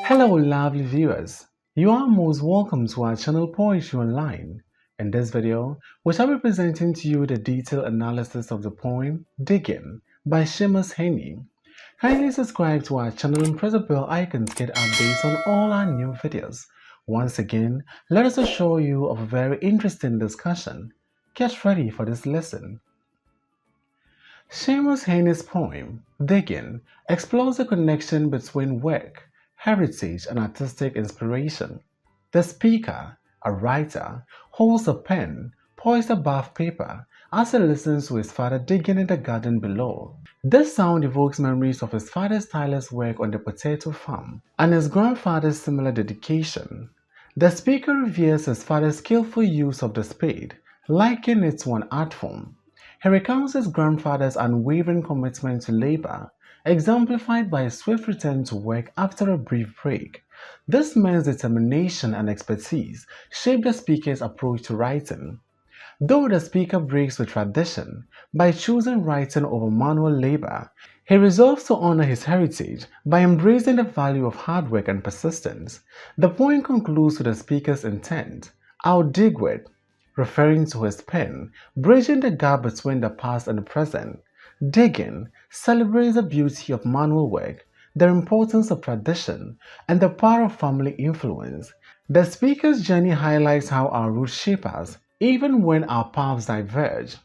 Hello, lovely viewers. You are most welcome to our channel Poetry Online. In this video, we shall be presenting to you the detailed analysis of the poem Digging by Seamus Heaney. Kindly subscribe to our channel and press the bell icon to get updates on all our new videos. Once again, let us assure you of a very interesting discussion. Get ready for this lesson. Seamus Heaney's poem, Digging, explores the connection between work, heritage, and artistic inspiration. The speaker, a writer, holds a pen poised above paper as he listens to his father digging in the garden below. This sound evokes memories of his father's tireless work on the potato farm and his grandfather's similar dedication. The speaker reveres his father's skillful use of the spade, likening it to an art form. He recounts his grandfather's unwavering commitment to labor, exemplified by a swift return to work after a brief break. This man's determination and expertise shaped the speaker's approach to writing. Though the speaker breaks with tradition by choosing writing over manual labor, he resolves to honor his heritage by embracing the value of hard work and persistence. The poem concludes with the speaker's intent: "I'll dig with," referring to his pen, bridging the gap between the past and the present. Digging celebrates the beauty of manual work, the importance of tradition, and the power of family influence. The speaker's journey highlights how our roots shape us, even when our paths diverge.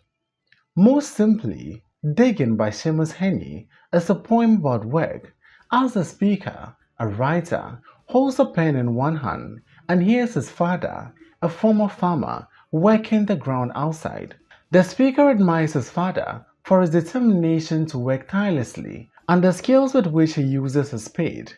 Most simply, Digging by Seamus Heaney is a poem about work, as the speaker, a writer, holds a pen in one hand and hears his father, a former farmer, working the ground outside. The speaker admires his father for his determination to work tirelessly and the skills with which he uses his spade.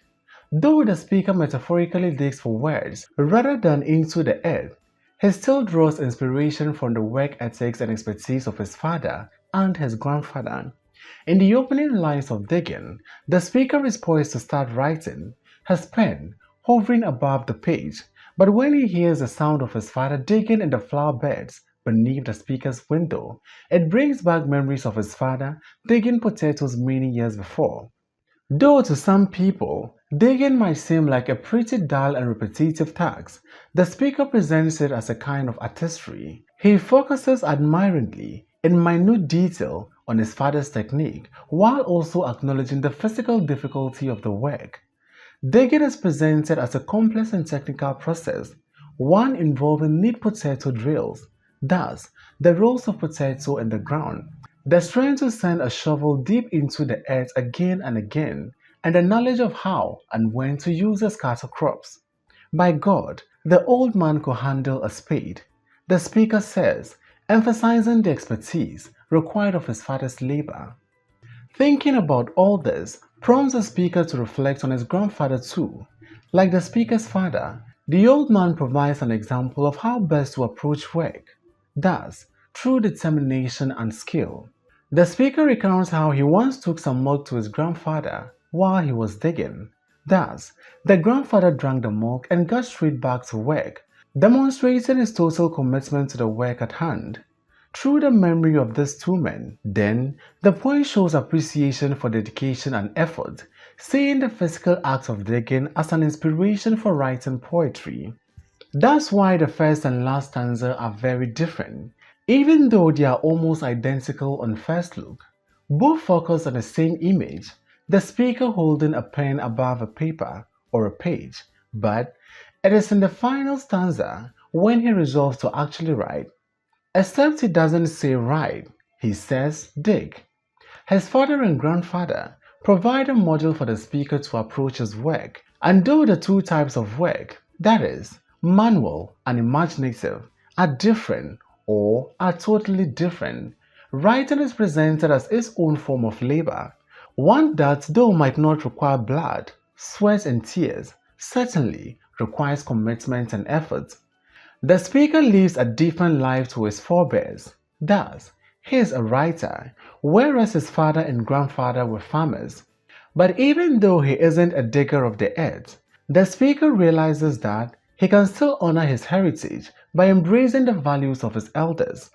Though the speaker metaphorically digs for words rather than into the earth, he still draws inspiration from the work ethics and expertise of his father and his grandfather. In the opening lines of Digging, the speaker is poised to start writing, his pen hovering above the page, but when he hears the sound of his father digging in the flower beds beneath the speaker's window, it brings back memories of his father digging potatoes many years before. Though to some people, digging might seem like a pretty dull and repetitive task, the speaker presents it as a kind of artistry. He focuses admiringly, in minute detail, on his father's technique, while also acknowledging the physical difficulty of the work. Digging is presented as a complex and technical process, one involving neat potato drills, thus, the rows of potato in the ground, the strength to send a shovel deep into the earth again and again, and the knowledge of how and when to use the scatter crops. By God, the old man could handle a spade, the speaker says, emphasizing the expertise required of his father's labor. Thinking about all this prompts the speaker to reflect on his grandfather too. Like the speaker's father, the old man provides an example of how best to approach work, thus, through determination and skill. The speaker recounts how he once took some milk to his grandfather while he was digging. Thus, the grandfather drank the milk and got straight back to work, demonstrating his total commitment to the work at hand. Through the memory of these two men, then, the poem shows appreciation for dedication and effort, seeing the physical act of digging as an inspiration for writing poetry. That's why the first and last stanza are very different, even though they are almost identical on first look. Both focus on the same image, the speaker holding a pen above a paper or a page, but it is in the final stanza when he resolves to actually write. Except he doesn't say write, he says dig. His father and grandfather provide a model for the speaker to approach his work, and though the two types of work, that is, manual and imaginative, are different or are totally different, writing is presented as its own form of labor, one that, though might not require blood, sweat and tears, certainly requires commitment and effort. The speaker lives a different life to his forebears. Thus, he is a writer, whereas his father and grandfather were farmers. But even though he isn't a digger of the earth, the speaker realizes that he can still honor his heritage by embracing the values of his elders.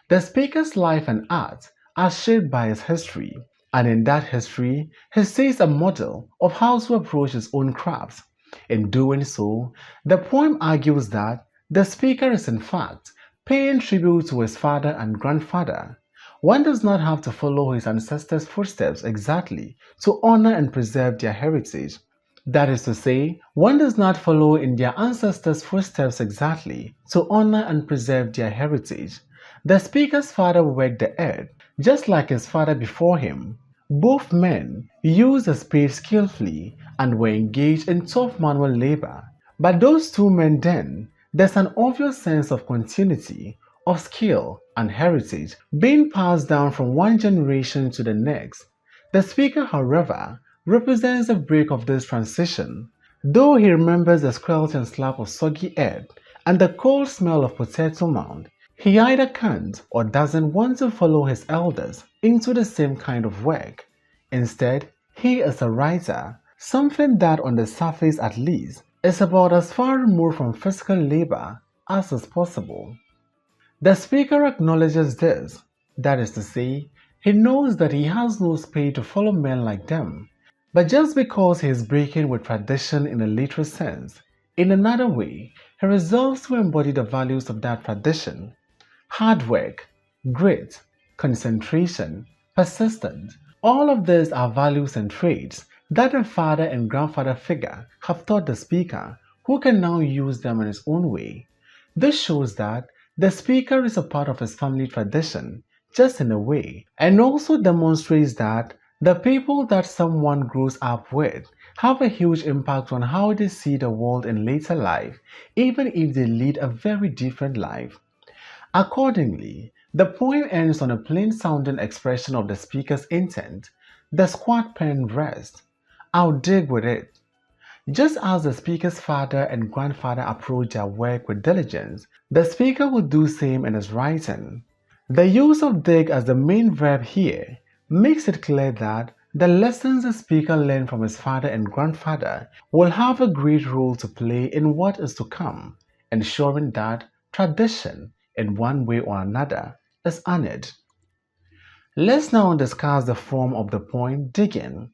The speaker's life and art are shaped by his history, and in that history, he sees a model of how to approach his own craft. In doing so, the poem argues that the speaker is in fact paying tribute to his father and grandfather. One does not have to follow his ancestors' footsteps exactly to honor and preserve their heritage. That is to say, one does not follow in their ancestors' footsteps exactly to honor and preserve their heritage. The speaker's father worked the earth, just like his father before him. Both men used the spade skillfully and were engaged in tough manual labor. But those two men then, there's an obvious sense of continuity, of skill and heritage being passed down from one generation to the next. The speaker, however, represents a break of this transition. Though he remembers the squelch and slap of soggy earth and the cold smell of potato mound, he either can't or doesn't want to follow his elders into the same kind of work. Instead, he is a writer, something that on the surface at least is about as far removed from physical labor as is possible. The speaker acknowledges this, that is to say, he knows that he has no spade to follow men like them, but just because he is breaking with tradition in a literal sense, in another way, he resolves to embody the values of that tradition. Hard work, grit, concentration, persistence, all of these are values and traits that the father and grandfather figure have taught the speaker, who can now use them in his own way. This shows that the speaker is a part of his family tradition, just in a way, and also demonstrates that the people that someone grows up with have a huge impact on how they see the world in later life, even if they lead a very different life. Accordingly, the poem ends on a plain-sounding expression of the speaker's intent. The squat pen rests. I'll dig with it. Just as the speaker's father and grandfather approach their work with diligence, the speaker will do same in his writing. The use of dig as the main verb here makes it clear that the lessons the speaker learned from his father and grandfather will have a great role to play in what is to come, ensuring that tradition, in one way or another, is honored. Let's now discuss the form of the poem Digging.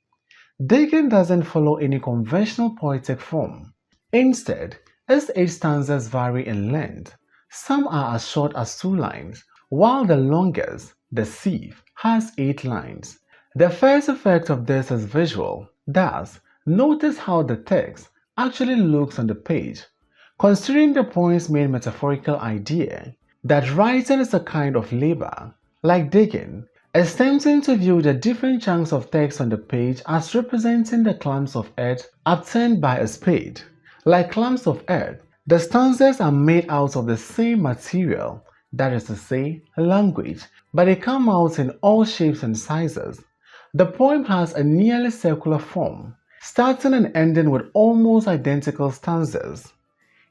Digging doesn't follow any conventional poetic form. Instead, its 8 stanzas vary in length. Some are as short as 2 lines, while the longest, the sieve, has 8 lines. The first effect of this is visual. Thus, notice how the text actually looks on the page. Considering the poem's main metaphorical idea, that writing is a kind of labor, like digging, it's tempting to view the different chunks of text on the page as representing the clumps of earth upturned by a spade. Like clumps of earth, the stanzas are made out of the same material, that is to say, language, but they come out in all shapes and sizes. The poem has a nearly circular form, starting and ending with almost identical stanzas.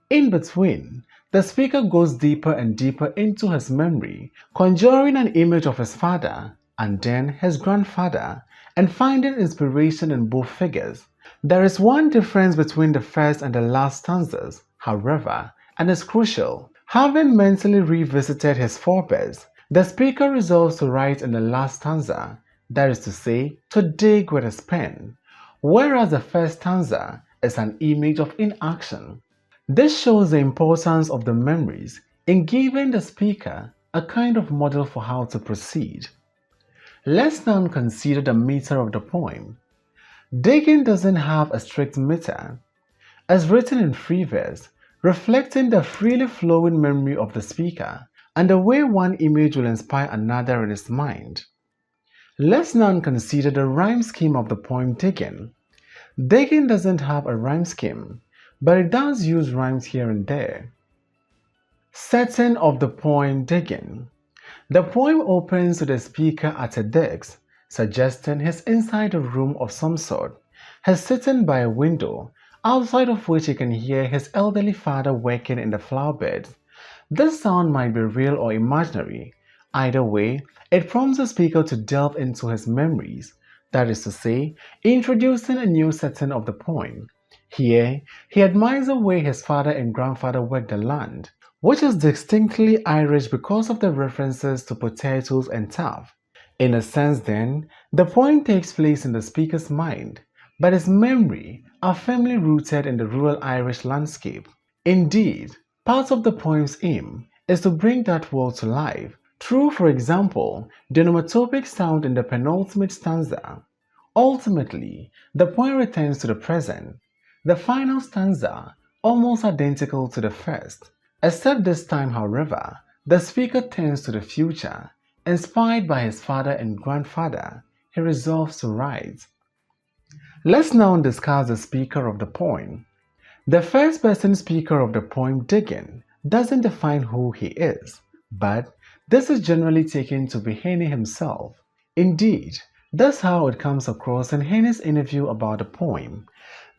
In between, the speaker goes deeper and deeper into his memory, conjuring an image of his father and then his grandfather, and finding inspiration in both figures. There is one difference between the first and the last stanzas, however, and it's crucial. Having mentally revisited his forebears, the speaker resolves to write in the last stanza, that is to say, to dig with his pen, whereas the first stanza is an image of inaction. This shows the importance of the memories in giving the speaker a kind of model for how to proceed. Let's now consider the meter of the poem. Digging doesn't have a strict meter. As written in free verse, reflecting the freely flowing memory of the speaker and the way one image will inspire another in his mind. Let's now consider the rhyme scheme of the poem Digging. Digging doesn't have a rhyme scheme, but it does use rhymes here and there. Setting of the poem Digging. The poem opens with the speaker at a desk, suggesting he's inside a room of some sort. He's sitting by a window, outside of which he can hear his elderly father working in the flower beds. This sound might be real or imaginary. Either way, it prompts the speaker to delve into his memories, that is to say, introducing a new setting of the poem. Here, he admires the way his father and grandfather worked the land, which is distinctly Irish because of the references to potatoes and turf. In a sense then, the poem takes place in the speaker's mind, but his memory are firmly rooted in the rural Irish landscape. Indeed, part of the poem's aim is to bring that world to life through, for example, the onomatopic sound in the penultimate stanza. Ultimately, the poem returns to the present, the final stanza almost identical to the first, except this time, however, the speaker turns to the future. Inspired by his father and grandfather, he resolves to write. Let's now discuss the speaker of the poem. The first person speaker of the poem, Diggin, doesn't define who he is, but this is generally taken to be Heaney himself. Indeed, that's how it comes across in Heaney's interview about the poem.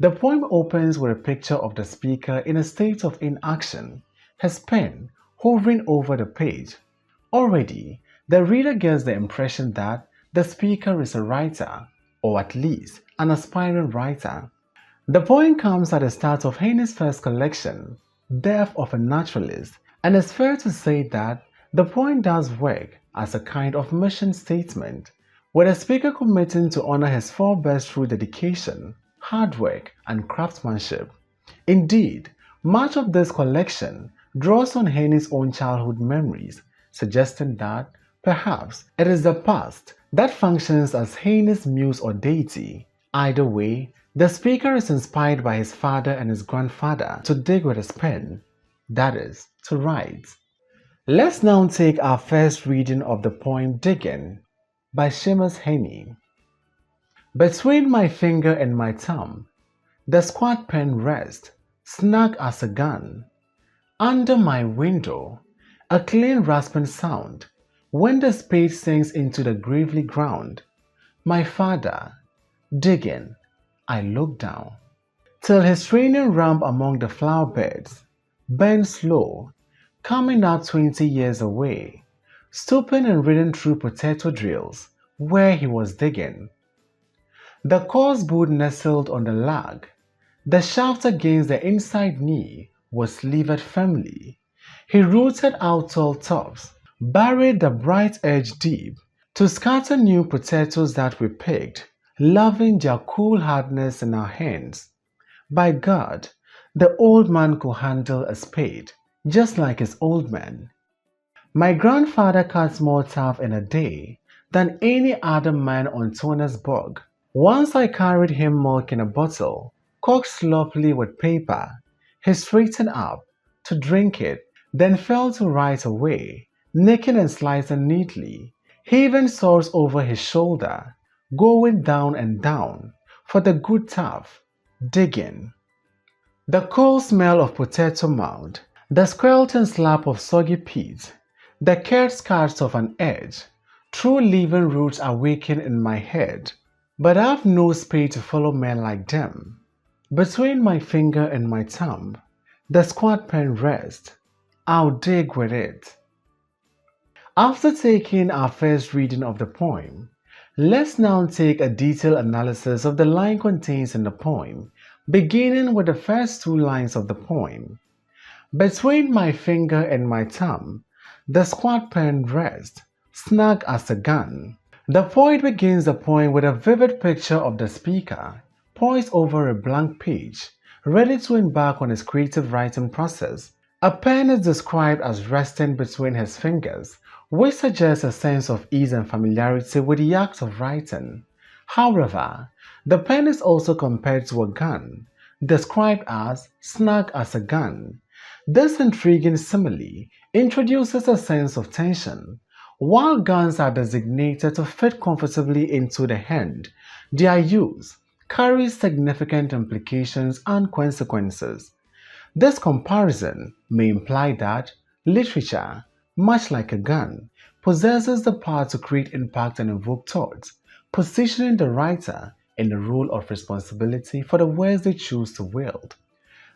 The poem opens with a picture of the speaker in a state of inaction, his pen hovering over the page. Already, the reader gets the impression that the speaker is a writer, or at least an aspiring writer. The poem comes at the start of Heaney's first collection, Death of a Naturalist, and it's fair to say that the poem does work as a kind of mission statement, with the speaker committing to honor his forebears through dedication, hard work, and craftsmanship. Indeed, much of this collection draws on Heaney's own childhood memories, suggesting that perhaps it is the past that functions as Heaney's muse or deity. Either way, the speaker is inspired by his father and his grandfather to dig with his pen, that is, to write. Let's now take our first reading of the poem Diggin by Seamus Heaney. Between my finger and my thumb, the squat pen rests, snug as a gun. Under my window, a clean rasping sound when the spade sinks into the gravelly ground. My father, digging, I look down, till his training ramp among the flower beds bends slow, coming out 20 years away, stooping and reading through potato drills where he was digging. The coarse boot nestled on the lag, the shaft against the inside knee was levered firmly. He rooted out tall tops, buried the bright edge deep, to scatter new potatoes that we picked, loving their cool hardness in our hands. By God, the old man could handle a spade, just like his old man. My grandfather cut more turf in a day than any other man on Turner's Bog. Once I carried him milk in a bottle, corked sloppily with paper. He straightened up to drink it, then fell to right away, nicking and slicing neatly, heaving swords over his shoulder, going down and down for the good turf, digging. The cold smell of potato mound, the squelching slap of soggy peat, the curd scars of an edge, true living roots awaken in my head, but I've no spade to follow men like them. Between my finger and my thumb, the squat pen rests. I'll dig with it. After taking our first reading of the poem, let's now take a detailed analysis of the line contained in the poem, beginning with the first two lines of the poem. Between my finger and my thumb, the squat pen rests, snug as a gun. The poet begins the poem with a vivid picture of the speaker, poised over a blank page, ready to embark on his creative writing process. A pen is described as resting between his fingers, which suggests a sense of ease and familiarity with the act of writing. However, the pen is also compared to a gun, described as snug as a gun. This intriguing simile introduces a sense of tension. While guns are designated to fit comfortably into the hand, their use carries significant implications and consequences. This comparison may imply that literature, much like a gun, possesses the power to create impact and evoke thoughts, positioning the writer in the role of responsibility for the words they choose to wield.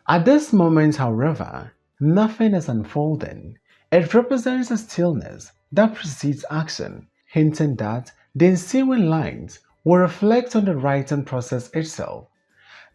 At this moment, however, nothing is unfolding. It represents a stillness that precedes action, hinting that the ensuing lines will reflect on the writing process itself.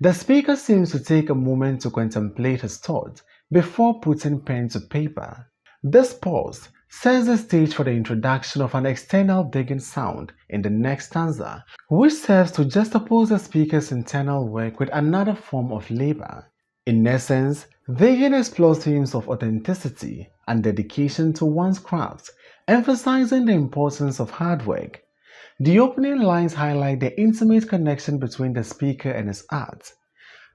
The speaker seems to take a moment to contemplate his thoughts before putting pen to paper. This pause sets the stage for the introduction of an external digging sound in the next stanza, which serves to juxtapose the speaker's internal work with another form of labor. In essence, digging explores themes of authenticity and dedication to one's craft, emphasizing the importance of hard work. The opening lines highlight the intimate connection between the speaker and his art.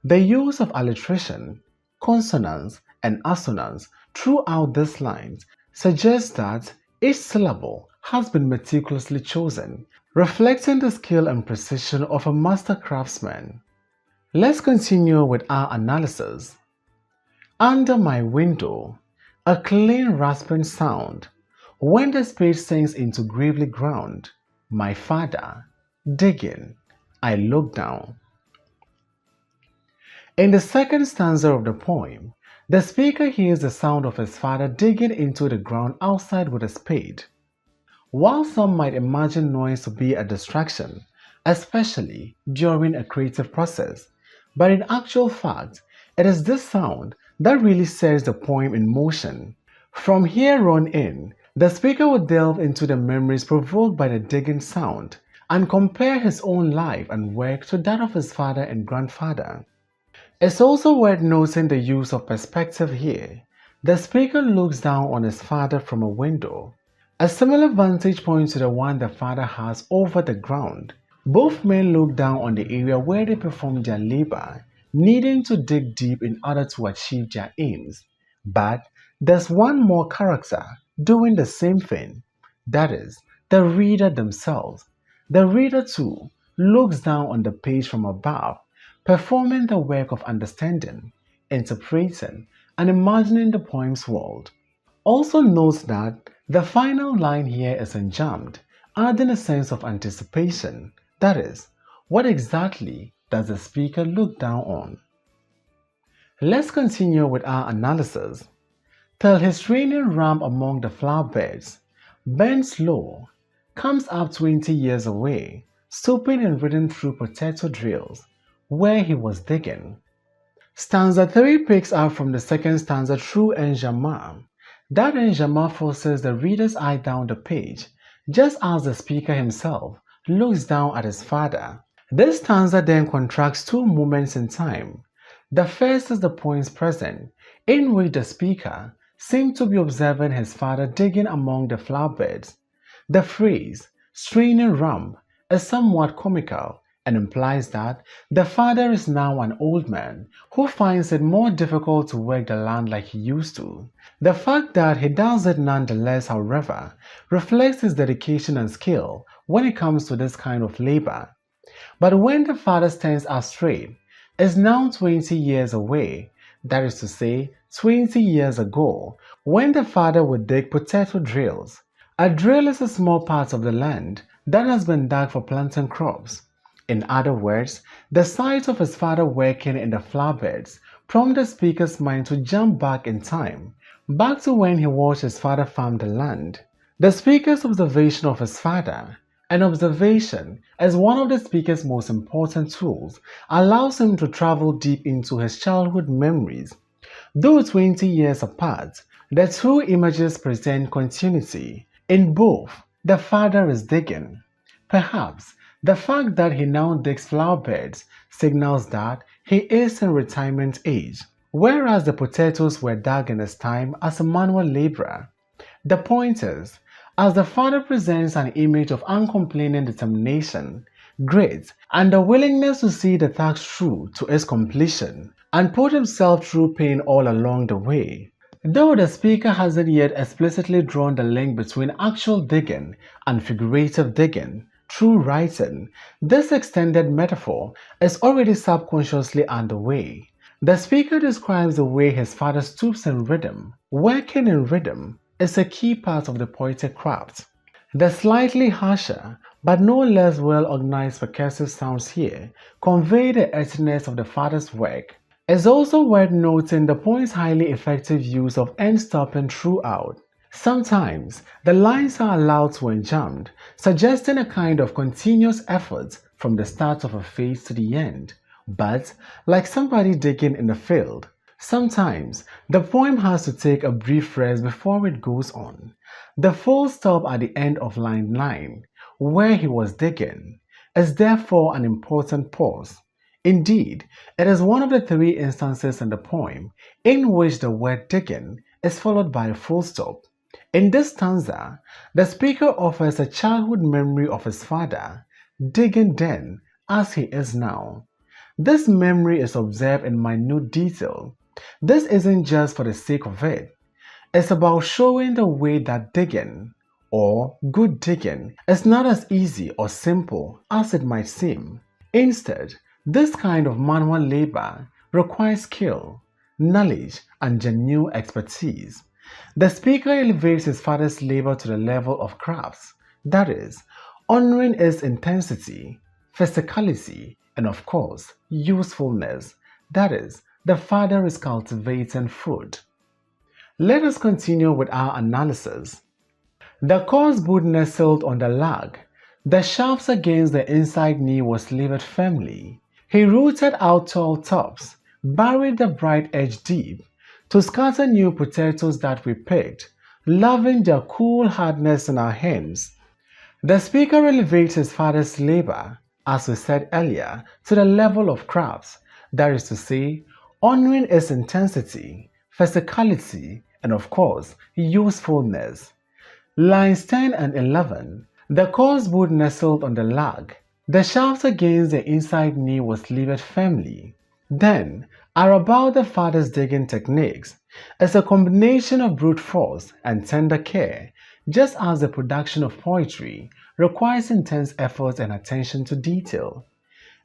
The use of alliteration, consonants, and assonance throughout these lines suggests that each syllable has been meticulously chosen, reflecting the skill and precision of a master craftsman. Let's continue with our analysis. Under my window, a clean rasping sound. When the spade sinks into gravelly ground, my father, digging, I look down. In the second stanza of the poem, the speaker hears the sound of his father digging into the ground outside with a spade. While some might imagine noise to be a distraction, especially during a creative process, but in actual fact, it is this sound that really sets the poem in motion. From here on in, the speaker will delve into the memories provoked by the digging sound and compare his own life and work to that of his father and grandfather. It's also worth noting the use of perspective here. The speaker looks down on his father from a window, a similar vantage point to the one the father has over the ground. Both men look down on the area where they perform their labor, needing to dig deep in order to achieve their aims. But there's one more character doing the same thing, that is, the reader themselves. The reader too looks down on the page from above, performing the work of understanding, interpreting, and imagining the poem's world. Also note that the final line here is enjambed, adding a sense of anticipation, that is, what exactly does the speaker look down on? Let's continue with our analysis. Till his training ramp among the flower beds, bends low, comes up 20 years away, stooping and reading through potato drills, where he was digging. Stanza 3 picks up from the second stanza through enjambment. That enjambment forces the reader's eye down the page, just as the speaker himself looks down at his father. This stanza then contracts two moments in time. The first is the poem's present, in which the speaker seems to be observing his father digging among the flower beds. The phrase, straining ramp, is somewhat comical and implies that the father is now an old man who finds it more difficult to work the land like he used to. The fact that he does it nonetheless, however, reflects his dedication and skill when it comes to this kind of labor. But when the father stands up straight, is now 20 years away, that is to say, 20 years ago, when the father would dig potato drills. A drill is a small part of the land that has been dug for planting crops. In other words, the sight of his father working in the flower beds prompted the speaker's mind to jump back in time, back to when he watched his father farm the land. The speaker's observation of his father, and observation as one of the speaker's most important tools, allows him to travel deep into his childhood memories. Though 20 years apart, the two images present continuity. In both, the father is digging. Perhaps the fact that he now digs flower beds signals that he is in retirement age, whereas the potatoes were dug in his time as a manual laborer. The point is, as the father presents an image of uncomplaining determination, grit, and the willingness to see the task through to its completion, and put himself through pain all along the way. Though the speaker hasn't yet explicitly drawn the link between actual digging and figurative digging, through writing, this extended metaphor is already subconsciously underway. The speaker describes the way his father stoops in rhythm. Working in rhythm is a key part of the poetic craft. The slightly harsher, but no less well-organized percussive sounds here convey the earthiness of the father's work. It's also worth noting the poem's highly effective use of end-stopping throughout. Sometimes, the lines are allowed to enjamb, suggesting a kind of continuous effort from the start of a phase to the end. But, like somebody digging in the field, Sometimes the poem has to take a brief rest before it goes on. The full stop at the end of line 9, where he was digging, is therefore an important pause. Indeed, it is one of the 3 instances in the poem in which the word digging is followed by a full stop. In this stanza, the speaker offers a childhood memory of his father, digging then as he is now. This memory is observed in minute detail. This isn't just for the sake of it. It's about showing the way that digging, or good digging, is not as easy or simple as it might seem. Instead, this kind of manual labor requires skill, knowledge, and genuine expertise. The speaker elevates his father's labor to the level of crafts, that is, honoring its intensity, physicality, and of course, usefulness, that is, the father is cultivating food. Let us continue with our analysis. The coarse boot nestled on the log. The shafts against the inside knee was levered firmly. He rooted out tall tops, buried the bright edge deep, to scatter new potatoes that we picked, loving their cool hardness in our hands. The speaker elevates his father's labor, as we said earlier, to the level of crafts, that is to say, honoring its intensity, physicality, and of course, usefulness. Lines 10 and 11. The coarse boot nestled on the log. The shaft against the inside knee was levered firmly. Then, are about the father's digging techniques. It's a combination of brute force and tender care, just as the production of poetry requires intense effort and attention to detail.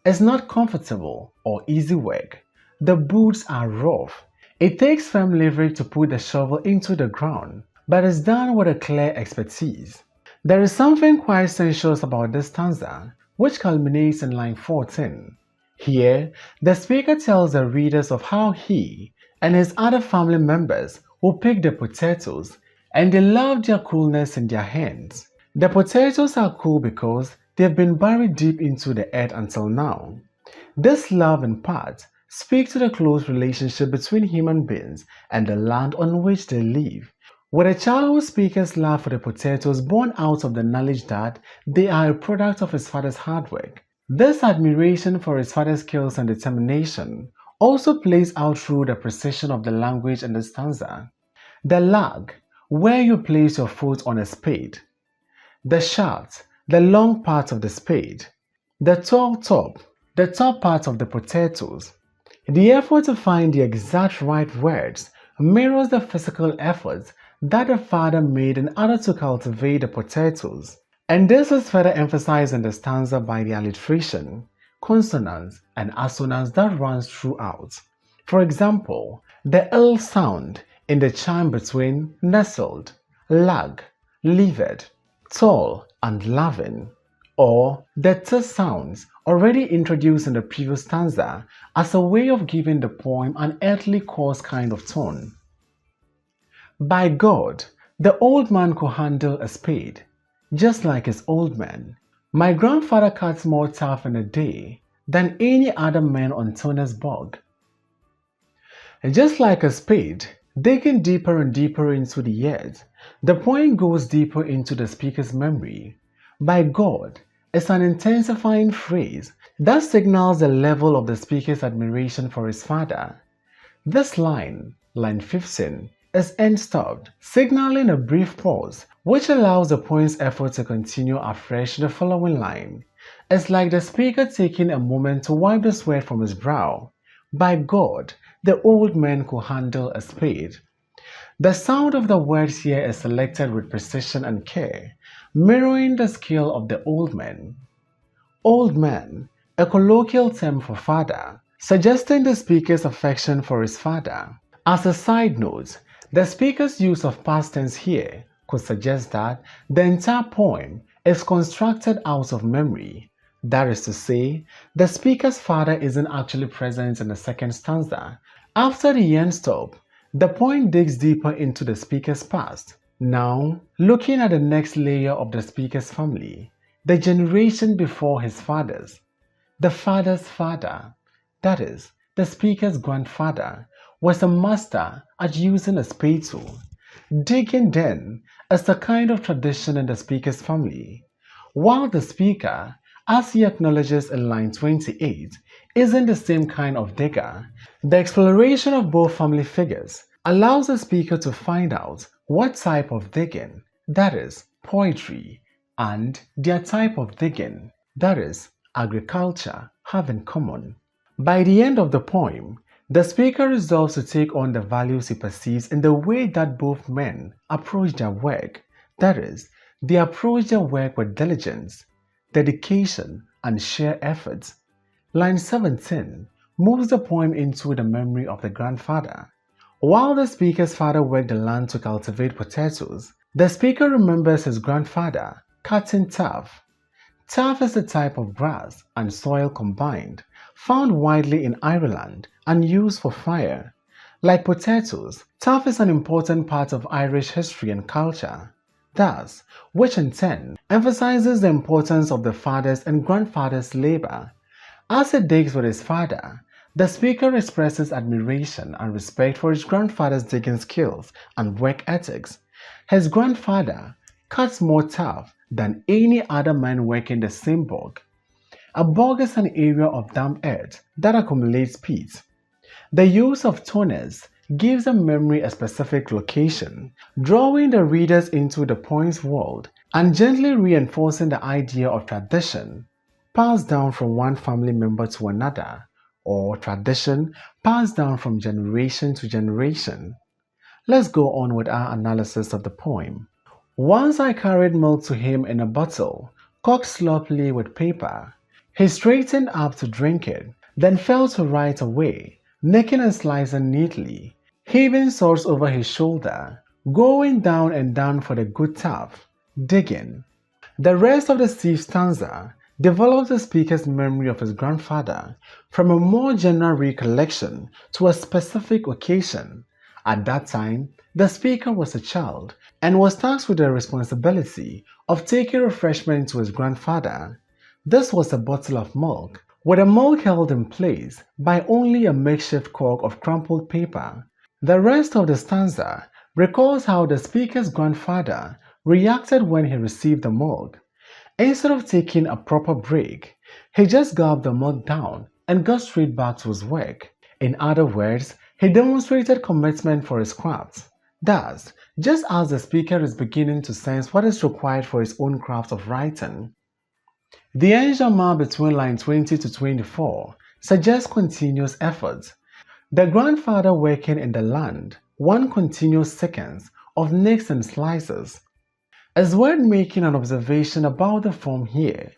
It's not comfortable or easy work. The boots are rough. It takes firm leverage to put the shovel into the ground, but it's done with a clear expertise. There is something quite sensuous about this stanza, which culminates in line 14. Here, the speaker tells the readers of how he and his other family members will pick the potatoes, and they love their coolness in their hands. The potatoes are cool because they've been buried deep into the earth until now. This love in part speaks to the close relationship between human beings and the land on which they live, with a childhood speaker's love for the potatoes born out of the knowledge that they are a product of his father's hard work. This admiration for his father's skills and determination also plays out through the precision of the language in the stanza. The log, where you place your foot on a spade. The shaft, the long part of the spade. The tall top, the top part of the potatoes. The effort to find the exact right words mirrors the physical effort that the father made in order to cultivate the potatoes. And this is further emphasized in the stanza by the alliteration, consonants, and assonance that runs throughout. For example, the L sound in the chime between nestled, lag, levered, tall, and loving, or the T sounds already introduced in the previous stanza as a way of giving the poem an earthly coarse kind of tone. By God, the old man could handle a spade, just like his old man. My grandfather cuts more turf in a day than any other man on Turner's bog. And just like a spade, digging deeper and deeper into the earth, the poem goes deeper into the speaker's memory. By God is an intensifying phrase that signals the level of the speaker's admiration for his father. This line, line 15, is end-stopped, signaling a brief pause, which allows the poem's effort to continue afresh the following line. It's like the speaker taking a moment to wipe the sweat from his brow. By God, the old man could handle a spade. The sound of the words here is selected with precision and care, mirroring the skill of the old man. Old man, a colloquial term for father, suggesting the speaker's affection for his father. As a side note, the speaker's use of past tense here could suggest that the entire poem is constructed out of memory. That is to say, the speaker's father isn't actually present in the second stanza. After the end stop, the poem digs deeper into the speaker's past. Now, looking at the next layer of the speaker's family, the generation before his father's, the father's father, that is, the speaker's grandfather, was a master at using a spade tool. Digging then is a kind of tradition in the speaker's family, while the speaker, as he acknowledges in line 28, isn't the same kind of digger. The exploration of both family figures allows the speaker to find out what type of digging, that is, poetry, and their type of digging, that is, agriculture, have in common. By the end of the poem, the speaker resolves to take on the values he perceives in the way that both men approach their work, that is, they approach their work with diligence, dedication, and sheer effort. Line 17 moves the poem into the memory of the grandfather. While the speaker's father worked the land to cultivate potatoes, the speaker remembers his grandfather cutting turf. Turf is a type of grass and soil combined, found widely in Ireland and used for fire. Like potatoes, turf is an important part of Irish history and culture, thus, which in turn emphasizes the importance of the father's and grandfather's labor. As he digs with his father, the speaker expresses admiration and respect for his grandfather's digging skills and work ethics. His grandfather cuts more turf than any other man working the same bog. A bog is an area of damp earth that accumulates peat. The use of toners gives a memory a specific location, drawing the readers into the poem's world and gently reinforcing the idea of tradition passed down from one family member to another, or tradition passed down from generation to generation. Let's go on with our analysis of the poem. Once I carried milk to him in a bottle, corked sloppily with paper. He straightened up to drink it, then fell to right away, nicking and slicing neatly, heaving swords over his shoulder, going down and down for the good turf, digging. The rest of the thief stanza develops the speaker's memory of his grandfather from a more general recollection to a specific occasion. At that time, the speaker was a child and was tasked with the responsibility of taking refreshment to his grandfather. This was a bottle of milk, with the milk held in place by only a makeshift cork of crumpled paper. The rest of the stanza recalls how the speaker's grandfather reacted when he received the milk. Instead of taking a proper break, he just gulped the milk down and got straight back to his work. In other words, he demonstrated commitment for his craft. Thus, just as the speaker is beginning to sense what is required for his own craft of writing, the enjambment between line 20 to 24 suggests continuous effort. The grandfather working in the land, one continuous sequence of nicks and slices. It's worth making an observation about the form here.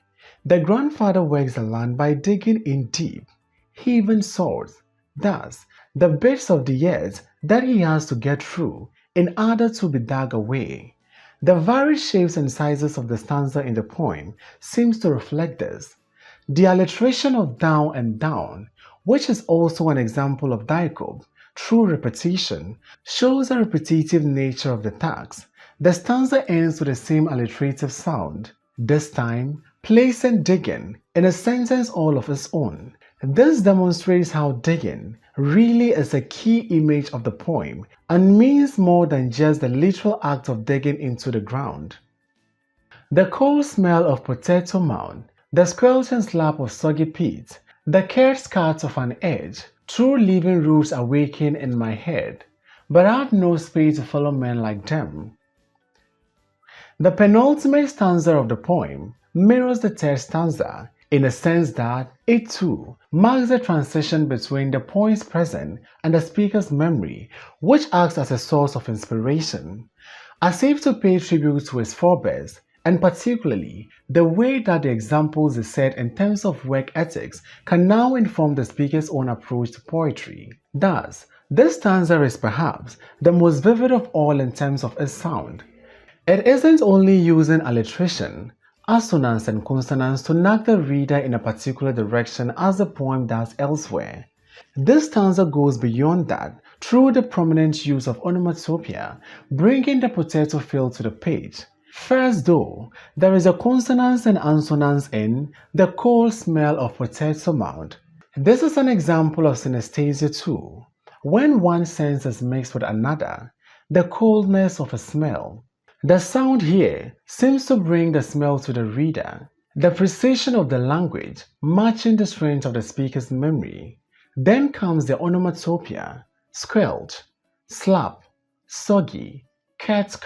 The grandfather works the land by digging in deep, heaving swords, thus, the bits of the earth that he has to get through in order to be dug away. The varied shapes and sizes of the stanza in the poem seems to reflect this. The alliteration of down and down, which is also an example of diacob, through repetition, shows the repetitive nature of the task. The stanza ends with the same alliterative sound, this time placing digging in a sentence all of its own. This demonstrates how digging really is a key image of the poem and means more than just the literal act of digging into the ground. The cold smell of potato mound, the squelching slap of soggy peat, the curd scat of an edge, true living roots awaken in my head, but I've no space to follow men like them. The penultimate stanza of the poem mirrors the third stanza in a sense that it too marks the transition between the poem's present and the speaker's memory, which acts as a source of inspiration, as if to pay tribute to his forebears, and particularly the way that the examples he set in terms of work ethics can now inform the speaker's own approach to poetry. Thus, this stanza is perhaps the most vivid of all in terms of its sound. It isn't only using alliteration, assonance and consonants to nudge the reader in a particular direction as the poem does elsewhere. This stanza goes beyond that through the prominent use of onomatopoeia, bringing the potato field to the page. First though, there is a consonance and assonance in the cold smell of potato mound. This is an example of synesthesia too. when one sense is mixed with another, the coldness of a smell. The sound here seems to bring the smell to the reader, the precision of the language matching the strength of the speaker's memory. Then comes the onomatopoeia, squelch, slap, soggy, cat.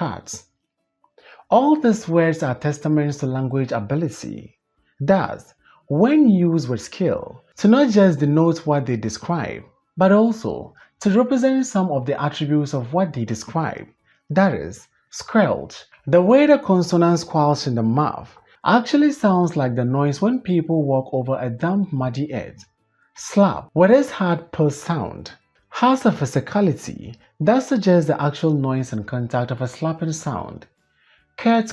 All these words are testaments to language ability. Thus, when used with skill, to not just denote what they describe, but also to represent some of the attributes of what they describe. That is, squelch. The way the consonant squelch in the mouth actually sounds like the noise when people walk over a damp muddy earth. Slap, with its hard pull sound, has a physicality that suggests the actual noise and contact of a slapping sound. Cat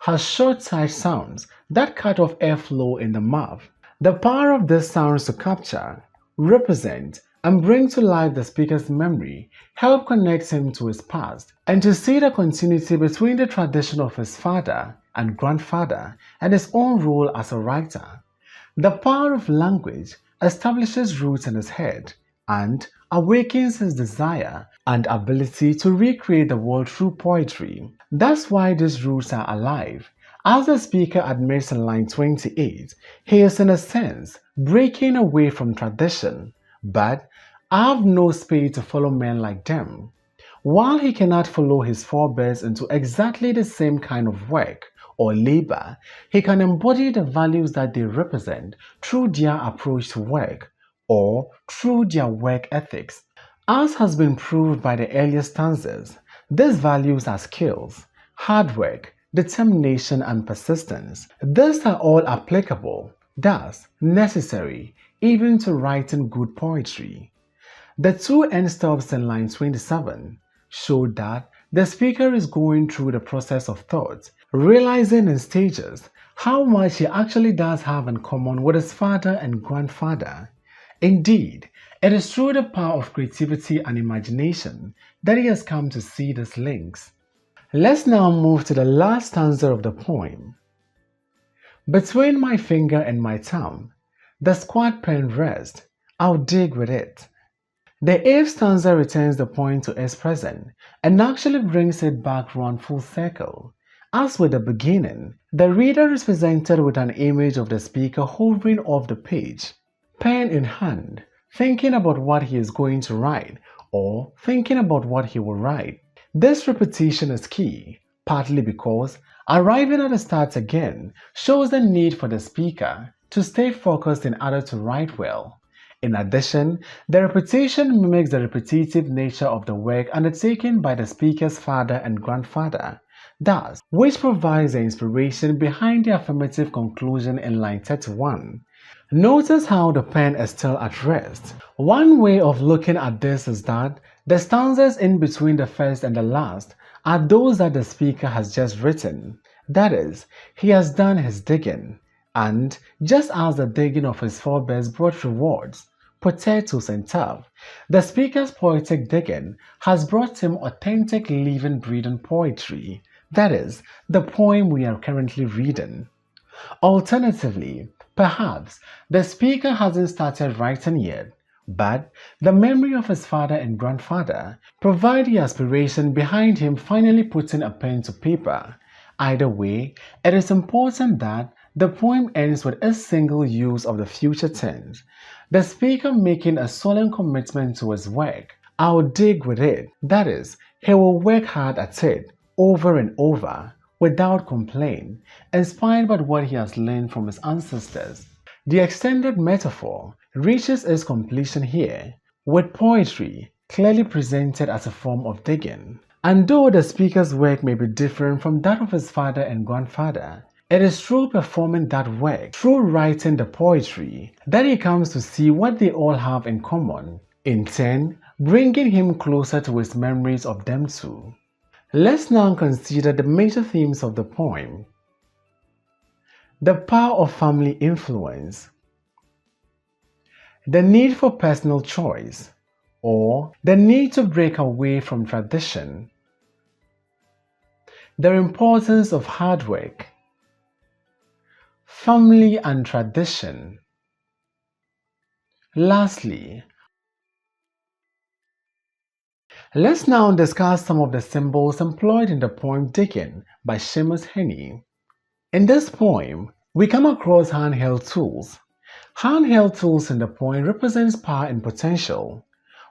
has short side sounds that cut off airflow in the mouth. The power of these sounds to capture, represent, and bring to life the speaker's memory help connect him to his past and to see the continuity between the tradition of his father and grandfather and his own role as a writer. The power of language establishes roots in his head and awakens his desire and ability to recreate the world through poetry. That's why these roots are alive. As the speaker admits in line 28, he is in a sense breaking away from tradition, but I have no space to follow men like them. While he cannot follow his forebears into exactly the same kind of work or labor, he can embody the values that they represent through their approach to work or through their work ethics. As has been proved by the earlier stanzas, these values are skills, hard work, determination, and persistence. These are all applicable, thus necessary, even to writing good poetry. The two end stops in line 27 show that the speaker is going through the process of thought, realizing in stages how much he actually does have in common with his father and grandfather. Indeed, it is through the power of creativity and imagination that he has come to see these links. Let's now move to the last stanza of the poem. Between my finger and my thumb, the squat pen rests, I'll dig with it. The 8th stanza returns the point to its present and actually brings it back round full circle. As with the beginning, the reader is presented with an image of the speaker hovering off the page, pen in hand, thinking about what he is going to write or thinking about what he will write. This repetition is key, partly because arriving at the start again shows the need for the speaker to stay focused in order to write well. In addition, the repetition mimics the repetitive nature of the work undertaken by the speaker's father and grandfather, thus, which provides the inspiration behind the affirmative conclusion in line 31. Notice how the pen is still at rest. One way of looking at this is that the stanzas in between the first and the last are those that the speaker has just written. That is, he has done his digging, and just as the digging of his forebears brought rewards, potatoes and turf, the speaker's poetic digging has brought him authentic living breathing poetry. That is, the poem we are currently reading. Alternatively, perhaps the speaker hasn't started writing yet, but the memory of his father and grandfather provide the aspiration behind him finally putting a pen to paper. Either way, it is important that the poem ends with a single use of the future tense, the speaker making a solemn commitment to his work. I'll dig with it, that is, he will work hard at it, over and over, without complaint, inspired by what he has learned from his ancestors. The extended metaphor reaches its completion here, with poetry clearly presented as a form of digging. And though the speaker's work may be different from that of his father and grandfather, it is through performing that work, through writing the poetry, that he comes to see what they all have in common, in turn bringing him closer to his memories of them too. Let's now consider the major themes of the poem. The power of family influence, the need for personal choice, or the need to break away from tradition, the importance of hard work, family and tradition. Lastly, Let's now discuss some of the symbols employed in the poem Digging by Seamus Heaney. In this poem, we come across handheld tools. Handheld tools in the poem represents power and potential.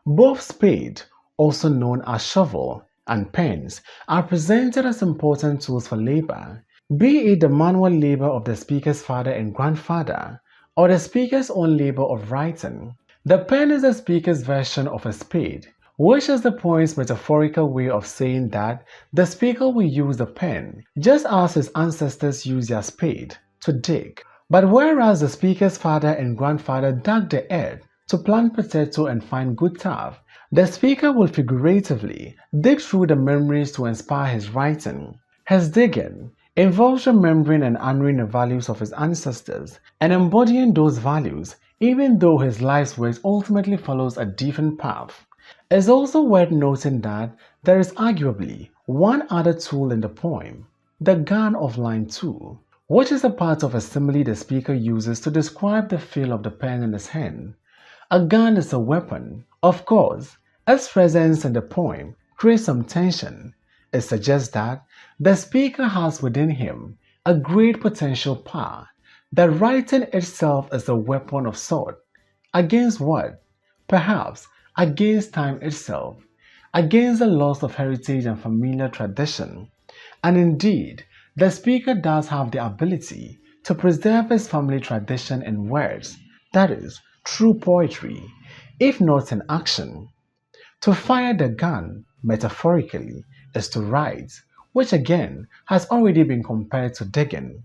Both spade, also known as shovel, and pens are presented as important tools for labor, be it the manual labor of the speaker's father and grandfather, or the speaker's own labor of writing. The pen is the speaker's version of a spade, which is the poem's metaphorical way of saying that the speaker will use the pen just as his ancestors used their spade to dig. But whereas the speaker's father and grandfather dug the earth to plant potato and find good turf, the speaker will figuratively dig through the memories to inspire his writing. His digging involves remembering and honoring the values of his ancestors and embodying those values even though his life's work ultimately follows a different path. It's also worth noting that there is arguably one other tool in the poem, the gun of line 2, which is a part of a simile the speaker uses to describe the feel of the pen in his hand. A gun is a weapon. Of course, its presence in the poem creates some tension. It suggests that the speaker has within him a great potential power, that writing itself is a weapon of sort. Against what? Perhaps against time itself, against the loss of heritage and familiar tradition. And indeed, the speaker does have the ability to preserve his family tradition in words, that is, through poetry, if not in action. To fire the gun, metaphorically, is to write, which again has already been compared to digging.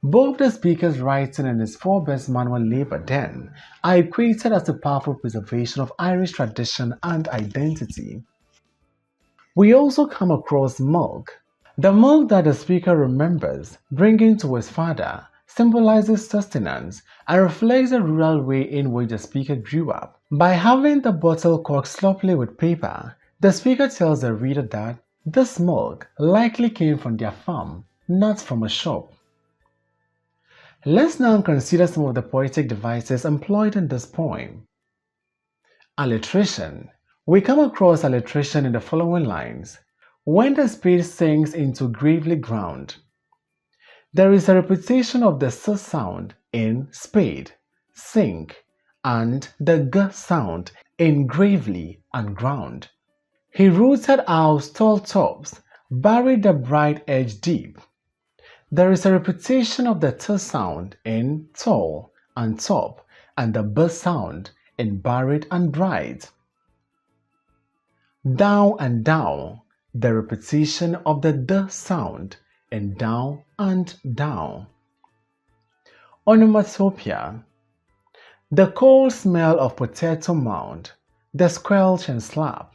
Both the speaker's writing and his forebears' manual labor, then, are equated as a powerful preservation of Irish tradition and identity. We also come across milk. The milk that the speaker remembers bringing to his father symbolizes sustenance and reflects the rural way in which the speaker grew up. By having the bottle corked sloppily with paper, the speaker tells the reader that this milk likely came from their farm, not from a shop. Let's now consider some of the poetic devices employed in this poem. Alliteration. We come across alliteration in the following lines. When the spade sinks into gravely ground. There is a repetition of the s sound in spade, sink, and the g sound in gravely and ground. He rooted out tall tops, buried the bright edge deep. There is a repetition of the t sound in tall and top and the b sound in buried and bright. Down and down, the repetition of the d sound in down and down. Onomatopoeia. The cold smell of potato mound, the squelch and slap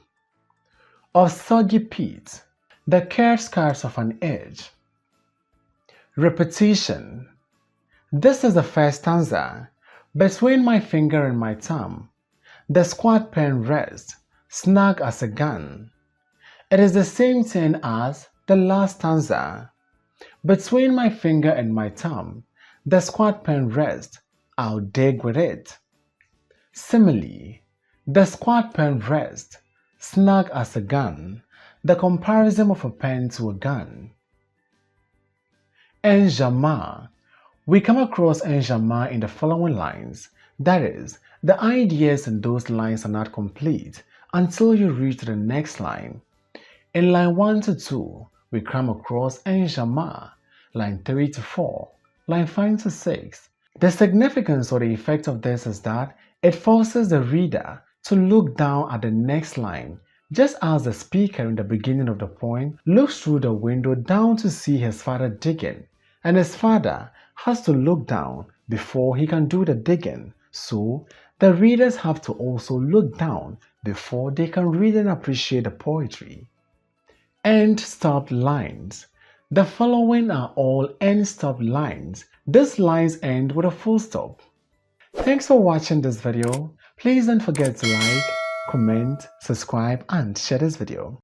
of soggy peat, the curved scars of an edge. Repetition. This is the first stanza. Between my finger and my thumb, the squat pen rests, snug as a gun. It is the same thing as the last stanza. Between my finger and my thumb, the squat pen rests, I'll dig with it. Simile. The squat pen rests, snug as a gun, the comparison of a pen to a gun. Enjambment. We come across enjambment in the following lines. That is, the ideas in those lines are not complete until you reach the next line. In line 1 to 2, we come across enjambment, line 3 to 4, line 5 to 6. The significance or the effect of this is that it forces the reader to look down at the next line, just as the speaker in the beginning of the poem looks through the window down to see his father digging, and his father has to look down before he can do the digging, so the readers have to also look down before they can read and appreciate the poetry. End-stop lines. The following are all end-stop lines. These lines end with a full stop. Thanks for watching this video. Please don't forget to like, comment, subscribe, and share this video.